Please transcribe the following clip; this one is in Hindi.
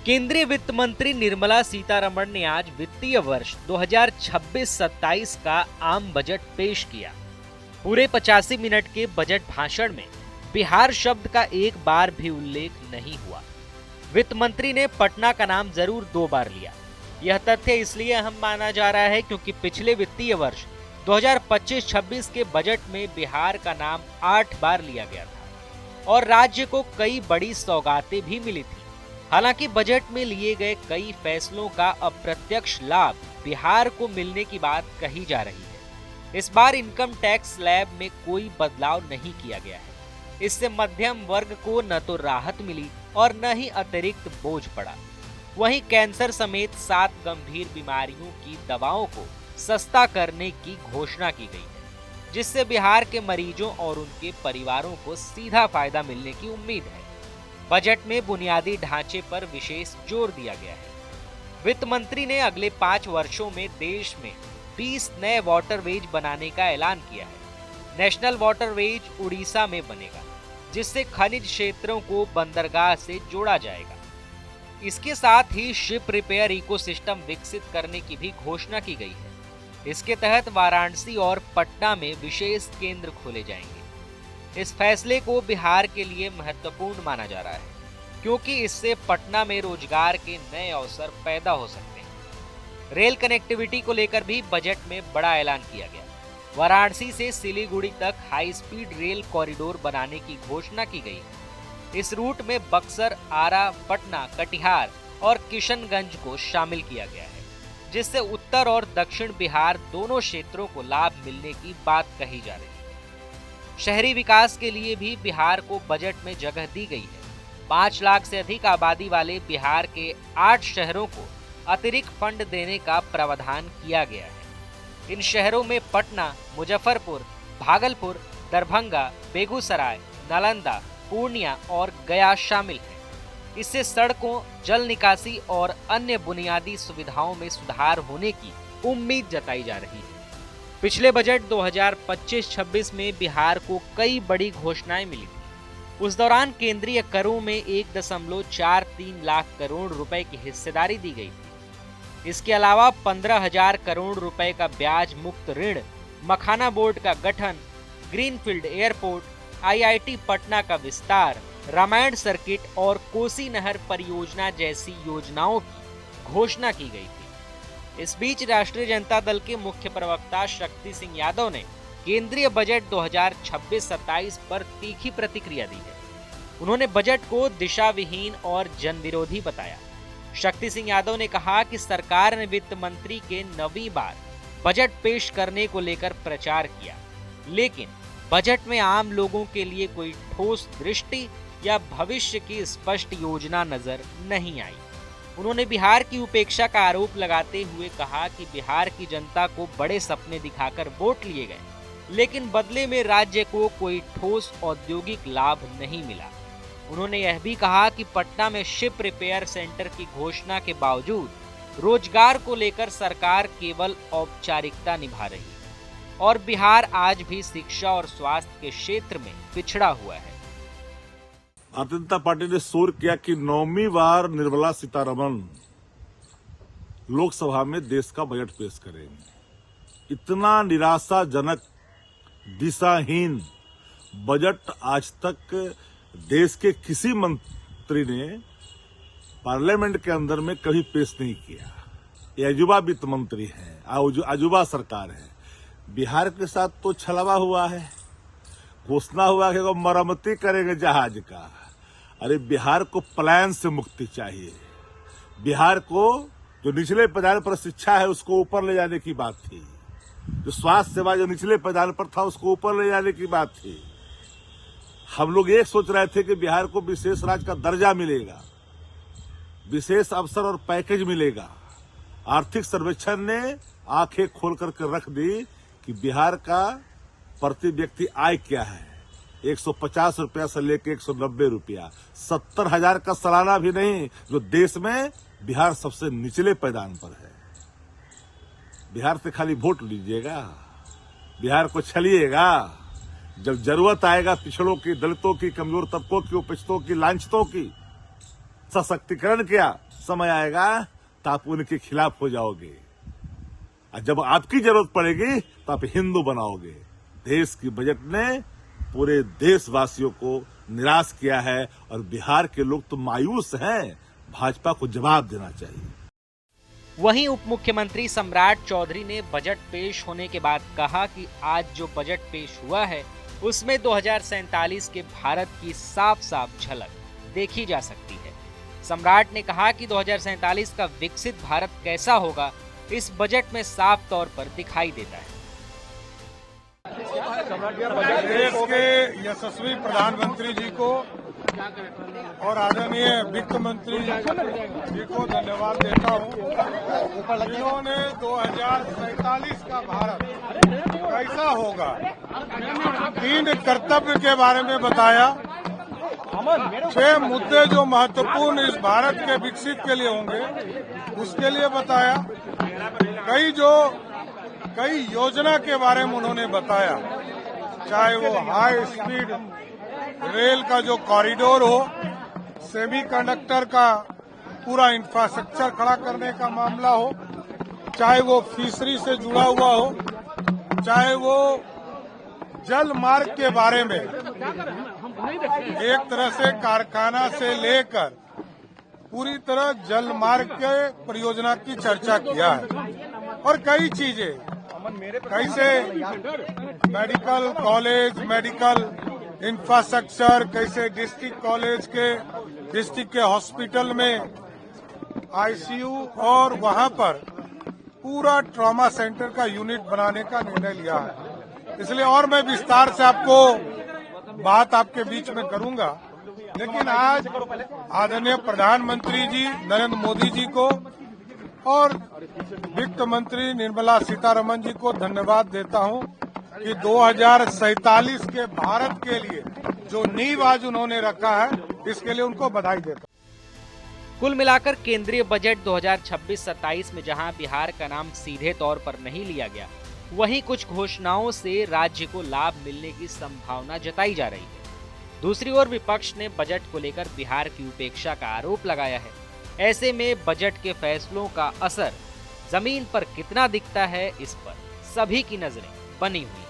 केंद्रीय वित्त मंत्री निर्मला सीतारमण ने आज वित्तीय वर्ष 2026-27 का आम बजट पेश किया। पूरे 85 मिनट के बजट भाषण में बिहार शब्द का एक बार भी उल्लेख नहीं हुआ। वित्त मंत्री ने पटना का नाम जरूर 2 बार लिया। यह तथ्य इसलिए अहम माना जा रहा है क्योंकि पिछले वित्तीय वर्ष 2025-26 के बजट में बिहार का नाम 8 बार लिया गया था और राज्य को कई बड़ी सौगातें भी मिली थी। हालांकि बजट में लिए गए कई फैसलों का अप्रत्यक्ष लाभ बिहार को मिलने की बात कही जा रही है। इस बार इनकम टैक्स स्लैब में कोई बदलाव नहीं किया गया है। इससे मध्यम वर्ग को न तो राहत मिली और न ही अतिरिक्त बोझ पड़ा। वहीं कैंसर समेत 7 गंभीर बीमारियों की दवाओं को सस्ता करने की घोषणा की गई है, जिससे बिहार के मरीजों और उनके परिवारों को सीधा फायदा मिलने की उम्मीद है। बजट में बुनियादी ढांचे पर विशेष जोर दिया गया है। वित्त मंत्री ने अगले 5 वर्षों में देश में 20 नए वाटरवेज बनाने का ऐलान किया है। नेशनल वाटरवेज उड़ीसा में बनेगा, जिससे खनिज क्षेत्रों को बंदरगाह से जोड़ा जाएगा। इसके साथ ही शिप रिपेयर इकोसिस्टम विकसित करने की भी घोषणा की गई है। इसके तहत वाराणसी और पटना में विशेष केंद्र खोले जाएंगे। इस फैसले को बिहार के लिए महत्वपूर्ण माना जा रहा है, क्योंकि इससे पटना में रोजगार के नए अवसर पैदा हो सकते हैं। रेल कनेक्टिविटी को लेकर भी बजट में बड़ा ऐलान किया गया। वाराणसी से सिलीगुड़ी तक हाई स्पीड रेल कॉरिडोर बनाने की घोषणा की गई है। इस रूट में बक्सर, आरा, पटना, कटिहार और किशनगंज को शामिल किया गया है, जिससे उत्तर और दक्षिण बिहार दोनों क्षेत्रों को लाभ मिलने की बात कही जा रही है। शहरी विकास के लिए भी बिहार को बजट में जगह दी गई है। 5 लाख से अधिक आबादी वाले बिहार के 8 शहरों को अतिरिक्त फंड देने का प्रावधान किया गया है। इन शहरों में पटना, मुजफ्फरपुर, भागलपुर, दरभंगा, बेगूसराय, नालंदा, पूर्णिया और गया शामिल हैं। इससे सड़कों, जल निकासी और अन्य बुनियादी सुविधाओं में सुधार होने की उम्मीद जताई जा रही है। पिछले बजट 2025-26 में बिहार को कई बड़ी घोषणाएं मिली थी। उस दौरान केंद्रीय करों में 1.43 लाख करोड़ रुपए की हिस्सेदारी दी गई थी। इसके अलावा 15,000 करोड़ रुपए का ब्याज मुक्त ऋण, मखाना बोर्ड का गठन, ग्रीनफील्ड एयरपोर्ट, IIT पटना का विस्तार, रामायण सर्किट और कोसी नहर परियोजना जैसी योजनाओं की घोषणा की गई थी। इस बीच राष्ट्रीय जनता दल के मुख्य प्रवक्ता शक्ति सिंह यादव ने केंद्रीय बजट 2026-27 पर तीखी प्रतिक्रिया दी है। उन्होंने बजट को दिशा विहीन और जनविरोधी बताया। शक्ति सिंह यादव ने कहा कि सरकार ने वित्त मंत्री के 9वीं बार बजट पेश करने को लेकर प्रचार किया, लेकिन बजट में आम लोगों के लिए कोई ठोस दृष्टि या भविष्य की स्पष्ट योजना नजर नहीं आई। उन्होंने बिहार की उपेक्षा का आरोप लगाते हुए कहा कि बिहार की जनता को बड़े सपने दिखाकर वोट लिए गए, लेकिन बदले में राज्य को कोई ठोस औद्योगिक लाभ नहीं मिला। उन्होंने यह भी कहा कि पटना में शिप रिपेयर सेंटर की घोषणा के बावजूद रोजगार को लेकर सरकार केवल औपचारिकता निभा रही है और बिहार आज भी शिक्षा और स्वास्थ्य के क्षेत्र में पिछड़ा हुआ है। भारतीय जनता पार्टी ने शोर किया कि 9वीं बार निर्मला सीतारमण लोकसभा में देश का बजट पेश करेंगे। इतना निराशाजनक, दिशाहीन बजट आज तक देश के किसी मंत्री ने पार्लियामेंट के अंदर में कभी पेश नहीं किया। ये अजूबा वित्त मंत्री है, अजूबा सरकार है। बिहार के साथ तो छलवा हुआ है। घोषणा हुआ कि वो मरम्मती करेंगे जहाज का। अरे बिहार को पलायन से मुक्ति चाहिए। बिहार को जो निचले पैदान पर शिक्षा है उसको ऊपर ले जाने की बात थी। जो स्वास्थ्य सेवा जो निचले पैदान पर था उसको ऊपर ले जाने की बात थी। हम लोग ये सोच रहे थे कि बिहार को विशेष राज्य का दर्जा मिलेगा, विशेष अवसर और पैकेज मिलेगा। आर्थिक सर्वेक्षण ने आंखें खोल करके रख दी कि बिहार का प्रति व्यक्ति आय क्या है। 150 रुपया से लेकर 190 रुपया, 70,000 का सालाना भी नहीं, जो देश में बिहार सबसे निचले पैदान पर है। बिहार से खाली वोट लीजिएगा, बिहार को छलिएगा। जब जरूरत आएगा पिछड़ों की, दलितों की, कमजोर तबकों की, उपेक्षितों की, लांछितों की सशक्तिकरण किया समय आएगा तो आप उनके खिलाफ हो जाओगे, और जब आपकी जरूरत पड़ेगी तो आप हिंदू बनाओगे। देश की बजट ने पूरे देशवासियों को निराश किया है और बिहार के लोग तो मायूस हैं। भाजपा को जवाब देना चाहिए। वहीं उप मुख्यमंत्री सम्राट चौधरी ने बजट पेश होने के बाद कहा कि आज जो बजट पेश हुआ है उसमें 2047 के भारत की साफ साफ झलक देखी जा सकती है। सम्राट ने कहा कि 2047 का विकसित भारत कैसा होगा इस बजट में साफ तौर पर दिखाई देता है। देश के यशस्वी प्रधानमंत्री जी को और आदरणीय वित्त मंत्री जी को धन्यवाद देता हूं। इन्होंने 2047 का भारत कैसा होगा 3 कर्तव्य के बारे में बताया। 6 मुद्दे जो महत्वपूर्ण इस भारत के विकसित के लिए होंगे उसके लिए बताया। कई योजना के बारे में उन्होंने बताया, चाहे वो हाई स्पीड रेल का जो कॉरिडोर हो, सेमीकंडक्टर का पूरा इंफ्रास्ट्रक्चर खड़ा करने का मामला हो, चाहे वो फिशरी से जुड़ा हुआ हो, चाहे वो जल मार्ग के बारे में एक तरह से कारखाना से लेकर पूरी तरह जल मार्ग के परियोजना की चर्चा किया है। और कई चीजें कैसे मेडिकल कॉलेज, मेडिकल इंफ्रास्ट्रक्चर, कैसे डिस्ट्रिक्ट के हॉस्पिटल में आईसीयू और वहां पर पूरा ट्रॉमा सेंटर का यूनिट बनाने का निर्णय लिया है। इसलिए और मैं विस्तार से आपको बात आपके बीच में करूंगा, लेकिन आज आदरणीय प्रधानमंत्री जी नरेंद्र मोदी जी को और वित्त मंत्री निर्मला सीतारमण जी को धन्यवाद देता हूं कि 2047 के भारत के लिए जो नींव आज उन्होंने रखा है, इसके लिए उनको बधाई देता हूं। कुल मिलाकर केंद्रीय बजट 2026-27 में जहां बिहार का नाम सीधे तौर पर नहीं लिया गया, वहीं कुछ घोषणाओं से राज्य को लाभ मिलने की संभावना जताई जा रही है। दूसरी ओर विपक्ष ने बजट को लेकर बिहार की उपेक्षा का आरोप लगाया है। ऐसे में बजट के फैसलों का असर जमीन पर कितना दिखता है, इस पर सभी की नजरें बनी हुई हैं।